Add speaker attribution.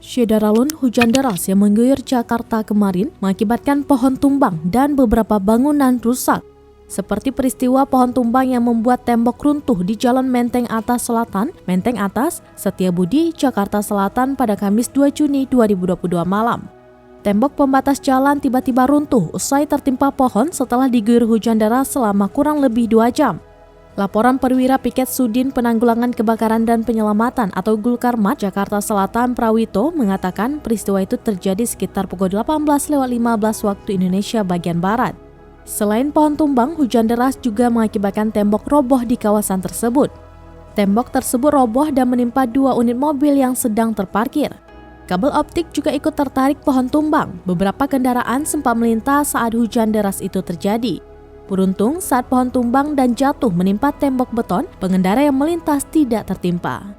Speaker 1: Syederalun hujan deras yang mengguyur Jakarta kemarin mengakibatkan pohon tumbang dan beberapa bangunan rusak. Seperti peristiwa pohon tumbang yang membuat tembok runtuh di Jalan Menteng Atas Selatan, Menteng Atas, Setiabudi, Jakarta Selatan pada Kamis 2 Juni 2022 malam. Tembok pembatas jalan tiba-tiba runtuh usai tertimpa pohon setelah diguyur hujan deras selama kurang lebih 2 jam. Laporan Perwira Piket Sudin Penanggulangan Kebakaran dan Penyelamatan atau Gulkarmat Jakarta Selatan Prawito mengatakan peristiwa itu terjadi sekitar pukul 18.15 waktu Indonesia bagian Barat. Selain pohon tumbang, hujan deras juga mengakibatkan tembok roboh di kawasan tersebut. Tembok tersebut roboh dan menimpa 2 unit mobil yang sedang terparkir. Kabel optik juga ikut tertarik pohon tumbang. Beberapa kendaraan sempat melintas saat hujan deras itu terjadi. Beruntung saat pohon tumbang dan jatuh menimpa tembok beton, pengendara yang melintas tidak tertimpa.